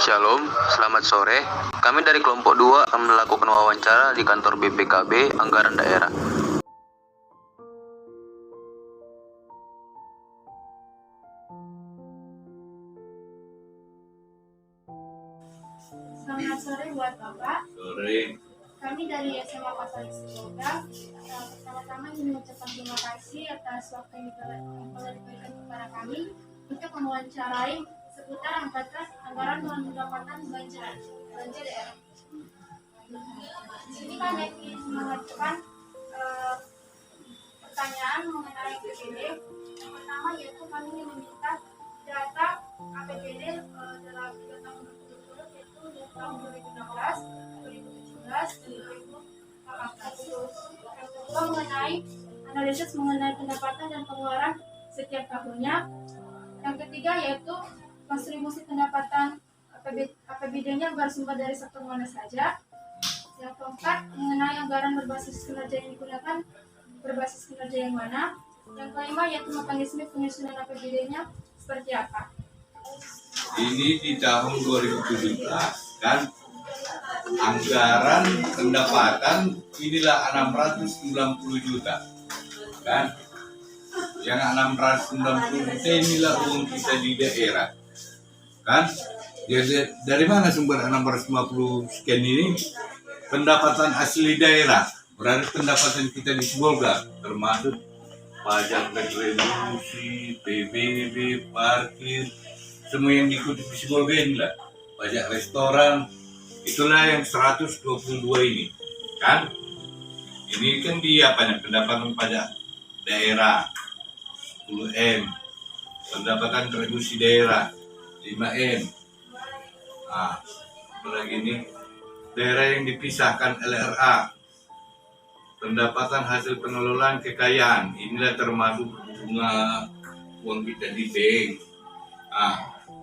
Shalom, selamat sore. Kami dari kelompok 2 akan melakukan wawancara di kantor BPKB Anggaran Daerah. Selamat sore buat Bapak. Sore. Kami dari SMA Katolik Sibolga. Pertama-tama ingin mengucapkan terima kasih atas waktu yang telah diberikan kepada kami untuk mewawancarai seputar anggaran pendapatan belanja daerah. Di sini kami ingin mengajukan pertanyaan mengenai APBD. Yang pertama yaitu kami ingin meminta data APBD dalam 3 tahun berturut-turut, yaitu tahun 2016, 2017, dan 2018. Yang kedua mengenai analisis mengenai pendapatan dan pengeluaran setiap tahunnya. Yang ketiga yaitu kontribusi pendapatan APBD-nya bersumber dari sektor mana saja. Yang keempat mengenai anggaran berbasis kinerja yang digunakan berbasis kinerja yang mana. Yang kelima yaitu mekanisme penyusunan APBD-nya seperti apa. Ini di tahun 2017 kan anggaran pendapatan inilah 690 juta kan, yang 690 juta inilah uang kita di daerah kan. Jadi dari mana sumber 650 sekian ini? Pendapatan asli daerah, berarti pendapatan kita di Sibolga termasuk pajak retribusi, PBB, parkir, semua yang diikuti di Sibolga inilah, pajak restoran, itulah yang 122 ini kan. Ini kan di pendapatan pajak daerah 10M, pendapatan retribusi daerah 5M. Apalagi ini daerah yang dipisahkan LRA, pendapatan hasil pengelolaan kekayaan, inilah termasuk bunga uang kita di bank,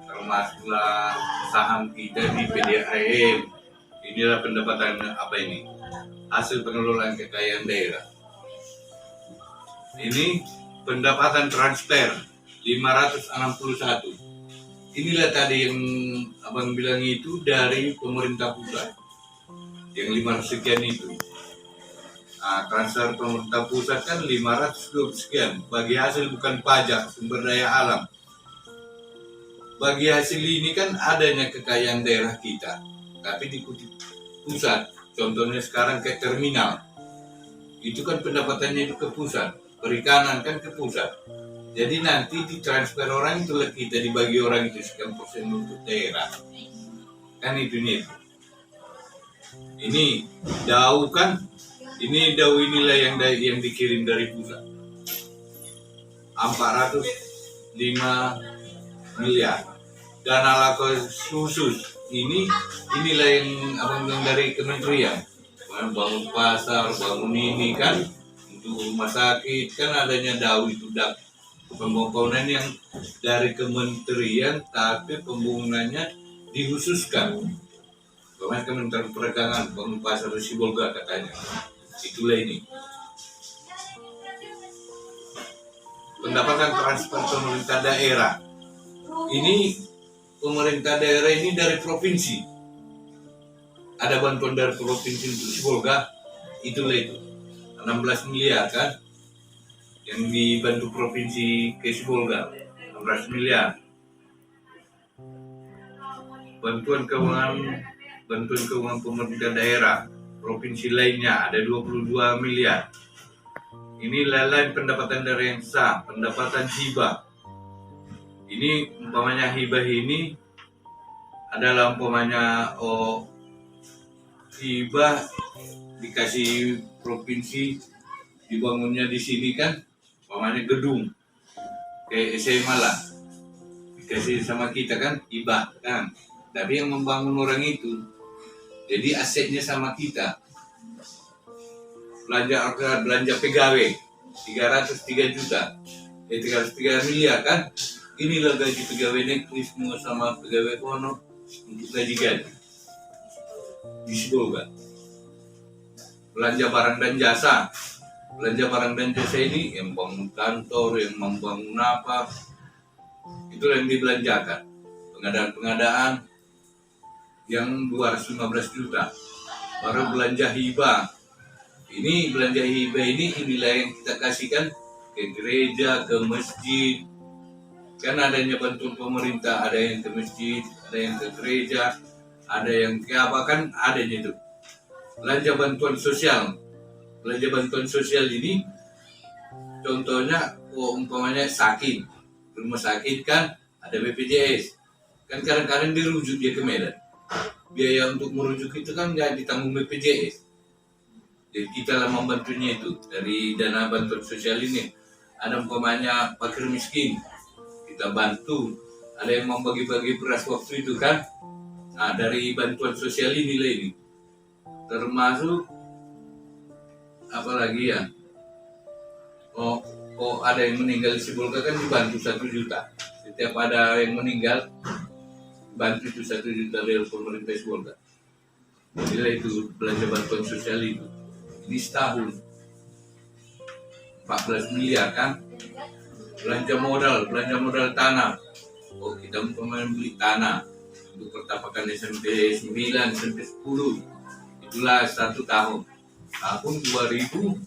termasuklah saham kita di PDAM. Inilah pendapatan ini? Hasil pengelolaan kekayaan daerah. Ini pendapatan transfer 561. Inilah tadi yang abang bilang itu dari pemerintah pusat, yang 500 sekian itu. Transfer pemerintah pusat kan 520 sekian, bagi hasil bukan pajak, sumber daya alam. Bagi hasil ini kan adanya kekayaan daerah kita, tapi diikuti pusat. Contohnya sekarang kayak terminal, itu kan pendapatannya itu ke pusat, perikanan kan ke pusat. Jadi nanti ditransfer orang itu kita dibagi orang itu sekian persen untuk daerah. Kan itunya itu. Ini DAU kan, ini DAU inilah yang dikirim dari pusat. 405 miliar. Dana laka khusus inilah yang abang bilang dari kementerian. Bangun pasar, bangun ini kan, untuk rumah sakit kan adanya DAU itu pembangunan yang dari kementerian, tapi pembangunannya dikhususkan. Kemarin Kementerian Perdagangan bangun pasar di Sibolga katanya. Itulah ini. Pendapatan transfer pemerintah daerah. Ini pemerintah daerah ini dari provinsi. Ada bantuan dari provinsi untuk Sibolga. Itulah itu. 16 miliar kan, yang dibantu provinsi ke Sibolga, 16 miliar. Bantuan keuangan pemerintah daerah provinsi lainnya ada 22 miliar. Ini lain pendapatan dari yang sah, pendapatan hibah. Ini umpamanya hibah ini adalah umpamanya hibah dikasih provinsi, dibangunnya di sini kan, umpamanya gedung kayak SMA lah, dikasih sama kita kan hibah kan. Tapi yang membangun orang itu, jadi asetnya sama kita. Belanja pegawai 303 juta, 303 miliar kan. Inilah gaji pegawai negeri semua sama pegawai kono untuk gaji di Sibolga. Belanja barang dan jasa ini yang bangun kantor, yang membangun apa, itu yang dibelanjakan. pengadaan yang 215 juta. Baru belanja hibah. Ini belanja hibah ini inilah yang kita kasihkan ke gereja, ke masjid. Kan adanya bantuan pemerintah, ada yang ke masjid, ada yang ke gereja, ada yang ke apa, kan adanya itu. Belanja bantuan sosial. Belanja bantuan sosial ini contohnya umpamanya sakit, rumah sakit kan ada BPJS. Kan kadang-kadang dirujuk dia ke Medan. Biaya untuk merujuk itu kan nggak ditanggung BPJS. Jadi kita lah membantunya itu dari dana bantuan sosial ini. Ada umpamanya fakir miskin, kita bantu. Ada yang membagi-bagi beras waktu itu kan. Nah dari bantuan sosial ini. Termasuk apalagi ya. Oh ada yang meninggal di Sibolga kan dibantu 1 juta. Setiap ada yang meninggal bantu itu 1 juta dari pemerintah Sibolga. Jadi itu belanja bantuan sosial itu. Ini setahun 14 miliar kan. Belanja modal tanah. Oh kita beli tanah untuk pertapakan SMP 9 SMP 10. Itulah 1 tahun. Tahun 2019.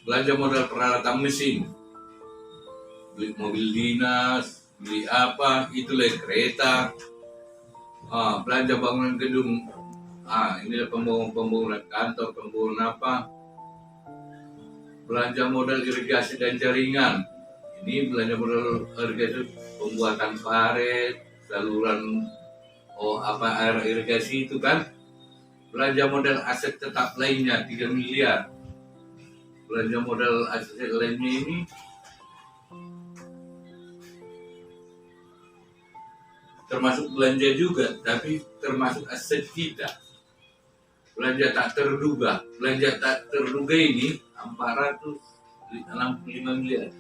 Belanja modal peralatan mesin, beli mobil dinas, beli apa, itulah kereta. Belanja bangunan gedung. Inilah pembangunan kantor, pembangunan apa. Belanja modal irigasi dan jaringan. Ini belanja modal irigasi, pembuatan paret, saluran air irigasi itu kan. Belanja modal aset tetap lainnya 3 miliar. Belanja modal aset lainnya ini termasuk belanja juga, tapi termasuk aset kita. Belanja tak terduga ini 465 miliar.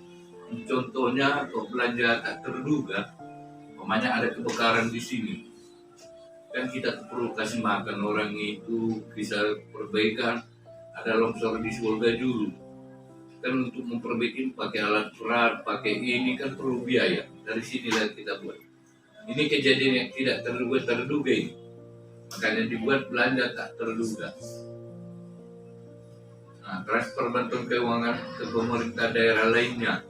Contohnya kalau belanja tak terduga, umpamanya ada kebakaran di sini, kan kita perlu kasih makan orang itu, bisa perbaikan. Ada longsor di Sibolga dulu, kan untuk memperbaiki pakai alat berat, pakai ini kan perlu biaya. Dari sinilah kita buat. Ini kejadian yang tidak terduga ini. Makanya dibuat belanja tak terduga. Nah, transfer bantuan keuangan ke pemerintah daerah lainnya.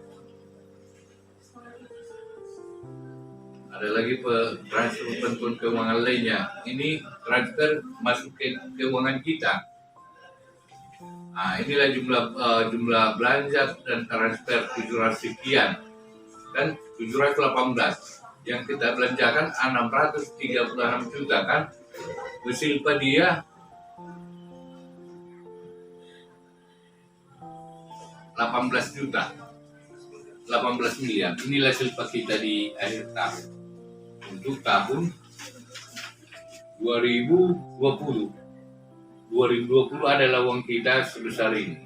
Ada lagi transfer bantuan keuangan lainnya. Ini transfer masuk ke keuangan kita. Nah, inilah jumlah belanja dan transfer 700 sekian. Dan 718. Yang kita belanjakan 636 juta kan. Bersilpa dia 18 juta. 18 miliar. Inilah silpa kita di akhir tahun. Untuk tahun 2020. 2020 adalah uang kita sebesar ini.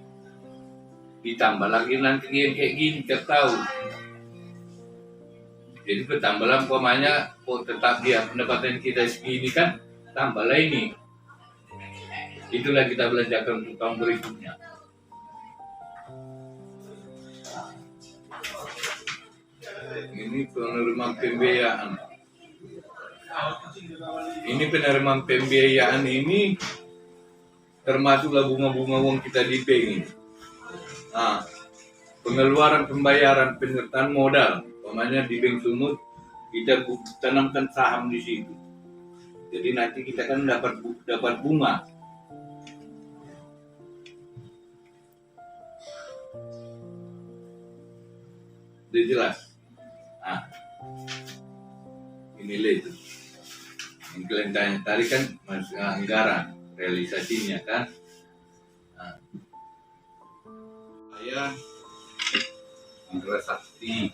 Ditambah lagi nanti yang kayak gini tiap tahun. Jadi bertambahlah umpamanya tetap dia pendapatan kita segini kan, tambahlah ini. Itulah kita belanjakan untuk tahun berikutnya. Ini penerimaan pembiayaan. Ini penerimaan pembiayaan ini termasuklah bunga-bunga uang kita di bank ini. Nah, pengeluaran pembayaran penyertaan modal, umpamanya di Bank Sumut kita tanamkan saham di situ. Jadi nanti kita kan dapat bunga. Sudah jelas. Nah, inilah itu. Yang kalian tanya tadi kan masuk anggaran realisasinya kan. Nah, saya Indra Sakti,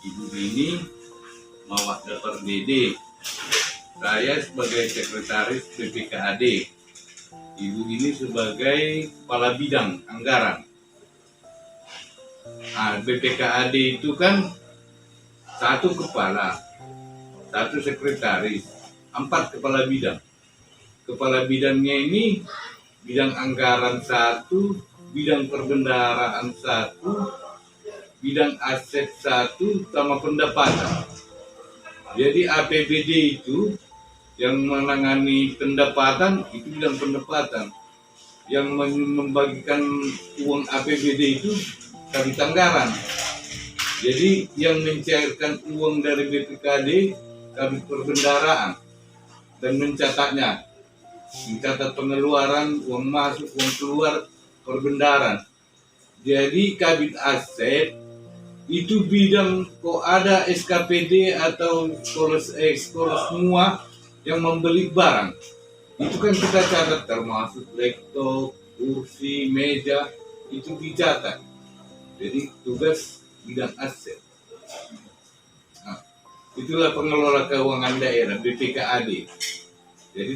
Ibu ini Mawak Dapar DD. Saya sebagai sekretaris BPKAD. Ibu ini sebagai kepala bidang anggaran. Nah, BPKAD itu kan 1 kepala, 1 sekretaris, 4 kepala bidang. Kepala bidangnya ini bidang anggaran 1, bidang perbendaharaan satu, bidang aset satu, sama pendapatan. Jadi APBD itu yang menangani pendapatan itu bidang pendapatan. Yang membagikan uang APBD itu Kabit Anggaran. Jadi yang mencairkan uang dari BPKD Kabit Perbendaharaan dan mencatatnya, mencatat pengeluaran, uang masuk, uang keluar perbendaharaan. Jadi Kabit Aset itu bidang kok ada SKPD atau sekolah semua yang membeli barang. Itu kan kita catat termasuk laptop, kursi, meja, itu dicatat. Jadi tugas bidang aset. Nah, itulah pengelola keuangan daerah BPKAD. Jadi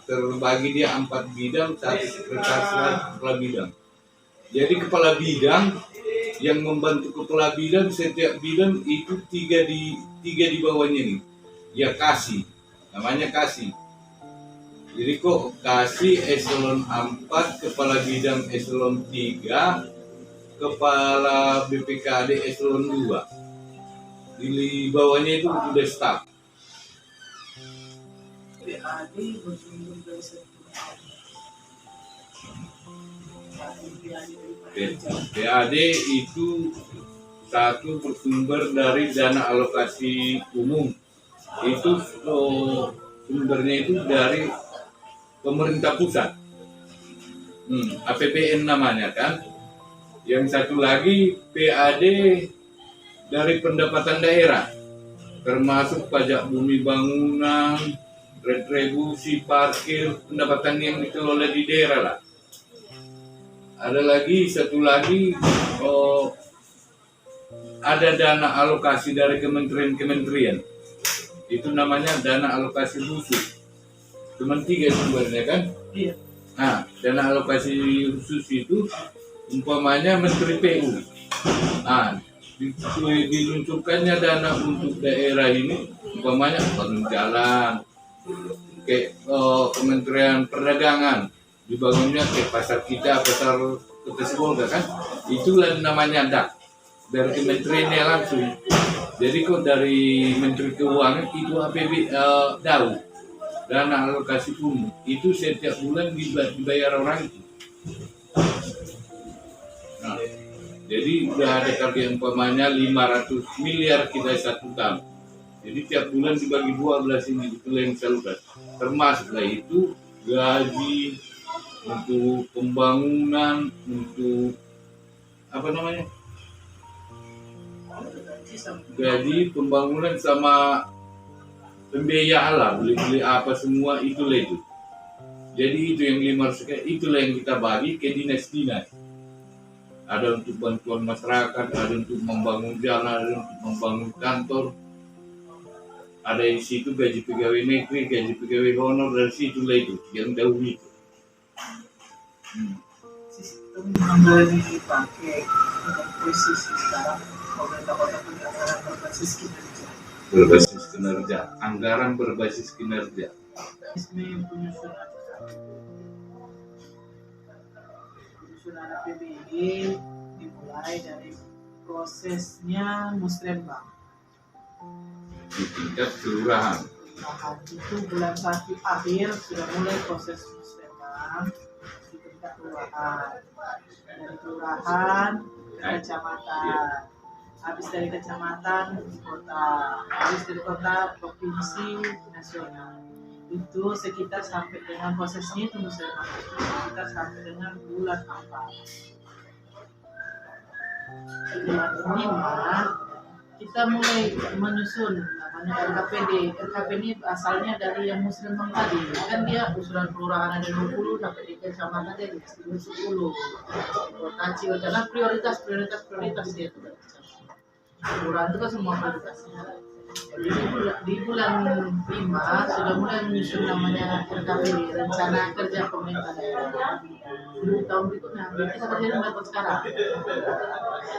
terbagi dia 4 bidang, 1 sekretaris kepala bidang. Jadi kepala bidang yang membantu kepala bidang, setiap bidang itu tiga di bawahnya nih. Ya kasih, namanya kasih. Jadi kok kasih eselon 4, kepala bidang eselon 3, kepala BPKD eselon 2. Di bawahnya itu udah staff. PAD bersumber dari PAD itu satu bersumber dari dana alokasi umum. Itu sumbernya itu dari pemerintah pusat. APBN namanya kan. Yang satu lagi PAD dari pendapatan daerah, termasuk pajak bumi bangunan, retribusi parkir, pendapatan yang dikelola di daerah lah. Ada lagi satu lagi, ada dana alokasi dari kementerian-kementerian. Itu namanya dana alokasi khusus. Cuma 3 sumbernya kan? Iya. Nah, dana alokasi khusus itu umpamanya Menteri PU. Nah, diluncurkannya dana untuk daerah ini umpamanya bangun jalan, kayak Kementerian Perdagangan, dibangunnya kayak pasar kita, pasar Kota Sibolga kan, itulah namanya DAK dari kementeriannya langsung. Jadi kok dari Menteri Keuangan itu DAU, dana alokasi umum, itu setiap bulan dibayar orang itu. Nah, jadi udah ada target umpamanya 500 miliar kita 1 tahun. Jadi tiap bulan dibagi 12 ini, itu yang salurkan. Termasuklah itu gaji untuk pembangunan, untuk apa namanya? Gaji, pembangunan sama pembiayaan lah, beli apa semua itulah itu. Jadi itu yang 500, itulah yang kita bagi ke dinas-dinas. Ada untuk bantuan masyarakat, ada untuk membangun jalan, ada untuk membangun kantor. Ada di situ gaji pegawai negeri, gaji pegawai honor, dari situlah itu yang dahulu itu. Sistem yang dipakai untuk posisi sekarang pemerintah kota anggaran berbasis kinerja. Berbasis kinerja, anggaran berbasis kinerja. Mekanisme penyusunan APBD dimulai dari prosesnya musrembang. Di tingkat kelurahan. Nah, itu bulan 1 akhir sudah mulai proses musrembang di tingkat kelurahan. Dari kelurahan ke kecamatan. Habis dari kecamatan kota, habis dari kota provinsi nasional. Itu sekitar sampai dengan prosesnya itu musrembang itu sekitar sampai dengan bulan 4. Bulan 5 kita mulai menyusun namanya RKPD. RKPD asalnya dari yang musrembang tadi. Kan dia usulan kelurahan ada 20 sampai di kecamatan ada 10. Kota kecil karena prioritas dia itu. Kelurahan itu kan semua prioritasnya. Jadi di bulan 5 sudah mulai menyusun namanya RKPD, rencana kerja pemerintah daerah. Di tahun berikutnya kita kerja di tahun sekarang.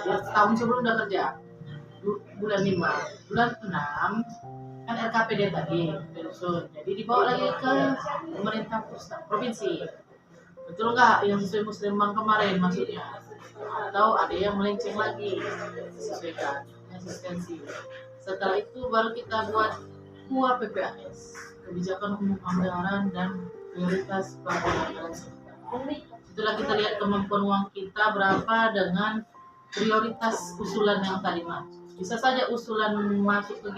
Ya, tahun sebelum udah kerja. Bulan 5, bulan 6 kan RKPD tadi disusun. Jadi dibawa lagi ke pemerintah pusat, provinsi Betul nggak yang sesuai musrembang kemarin maksudnya? Atau ada yang melenceng lagi, sesuaikan asistensi. Setelah itu baru kita buat KUA PPAS, kebijakan umum anggaran dan prioritas pelaporan anggaran sekitar. Setelah kita lihat kemampuan uang kita berapa dengan prioritas usulan yang tadi masuk. Bisa saja usulan masuk ke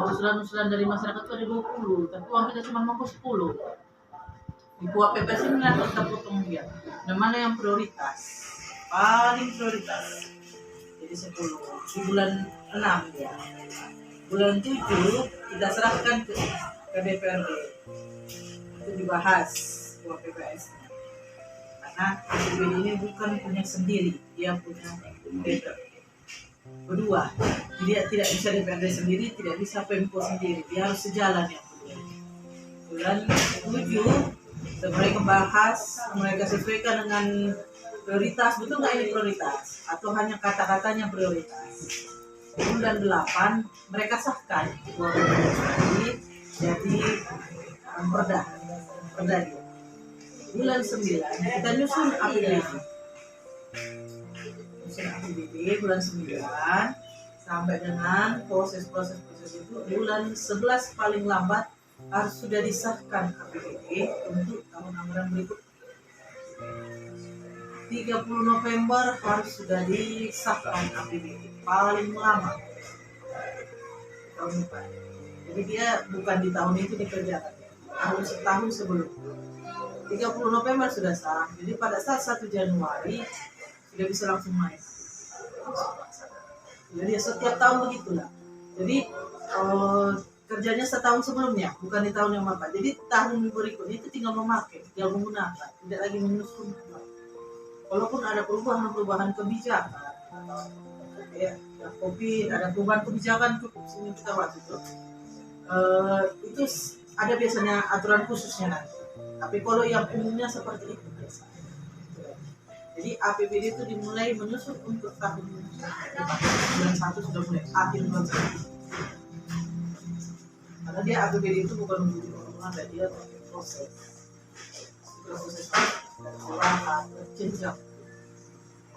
usulan-usulan dari masyarakat itu ada 20, tapi uang kita cuma mampu 10. Di KUA PPAS ini nanti kita potong dia. Yang mana yang prioritas? Paling prioritas. Jadi 10. Di bulan 6 ya. Bulan 7 kita serahkan ke DPRD. Itu dibahas KUA PPAS. Karena APBD ini bukan punya sendiri, dia punya DPRD. Kedua, dia tidak bisa DPRD sendiri, tidak bisa Pemko sendiri, dia harus sejalan yang kedua. Bulan 7 mereka bahas, mereka sesuaikan dengan prioritas, betul nggak ini prioritas? Atau hanya kata-katanya prioritas? Bulan 8 mereka sahkan jadi perda dia. Bulan 9 kita nyusun APBD. Bulan 9 sampai dengan proses itu bulan 11 paling lambat harus sudah disahkan APBD untuk tahun anggaran berikut. 30 November harus sudah disahkan APBD paling lama tahun depan. Jadi dia bukan di tahun itu dikerjakan, setahun sebelum. 30 November sudah sah. Jadi pada saat 1 Januari sudah bisa langsung main. Jadi setiap tahun begitulah. Jadi kerjanya setahun sebelumnya, bukan di tahun yang apa. Jadi tahun berikutnya itu tinggal memakai, tinggal menggunakan, tidak lagi menyusun. Walaupun ada perubahan kebijakan, ya, COVID, ada perubahan kebijakan cukup signifikan waktu itu ada biasanya aturan khususnya nanti. Tapi kalau yang umumnya seperti itu biasa. Jadi APBD itu dimulai menyusun untuk tahun bulan 1 sudah mulai akhir bulan 1. Karena dia APBD itu bukan untuk ada dia proses jenjang.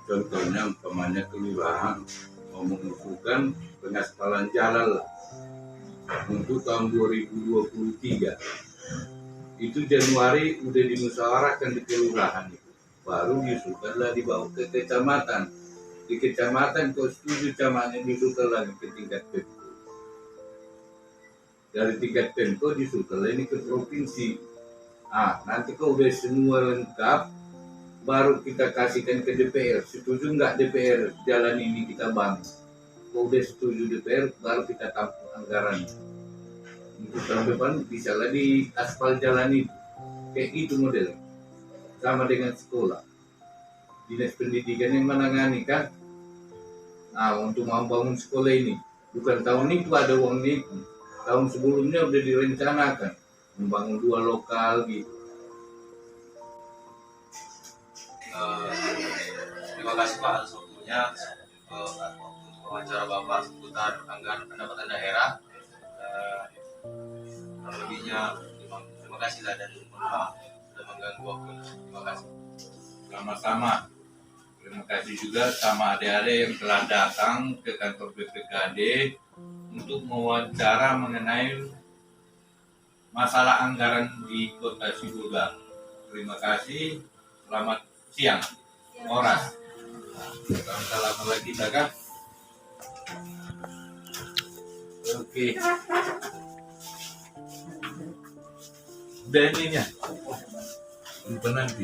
Contohnya umpamanya kelurahan mau mengusulkan pengaspalan jalan lah untuk tahun 2023. Itu Januari udah dimusyawarahkan di kelurahan itu, baru diusulkanlah dibawa ke kecamatan. Di kecamatan kau setuju camatnya diusulkan lagi ke tingkat Pemko. Dari tingkat Pemko diusulkan ini ke provinsi. Nanti kau udah semua lengkap, baru kita kasihkan ke DPR. Setuju nggak DPR jalan ini kita bangun? Kau udah setuju DPR, baru kita tampung anggaran. Untuk tahun depan bisa lagi aspal jalan itu. Kayak itu model. Sama dengan sekolah. Dinas pendidikan yang menangani kan. Untuk mau bangun sekolah ini. Bukan tahun itu ada uangnya itu. Tahun sebelumnya udah direncanakan. Membangun 2 lokal gitu. Terima kasih Pak atas waktunya untuk wawancara Bapak seputar anggaran pendapatan daerah. Lebihnya terima kasih lah dan mohon sudah mengganggu waktu. Terima kasih. Sama-sama. Terima kasih juga sama adik-adik yang telah datang ke kantor BPKD untuk mewawancara mengenai masalah anggaran di Kota Sibolga. Terima kasih. Selamat siang. Oras. Salam lagi kita kan. Oke. Udah ininya. Lupa nanti.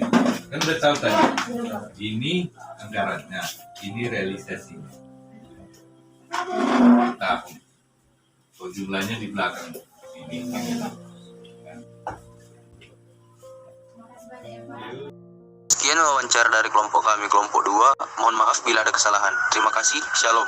Kan udah tahu tadi. Ini anggarannya, ini realisasinya. Tahun. Jumlahnya di belakang. Ini. Sekian wawancara dari kelompok kami, kelompok 2. Mohon maaf bila ada kesalahan. Terima kasih. Shalom.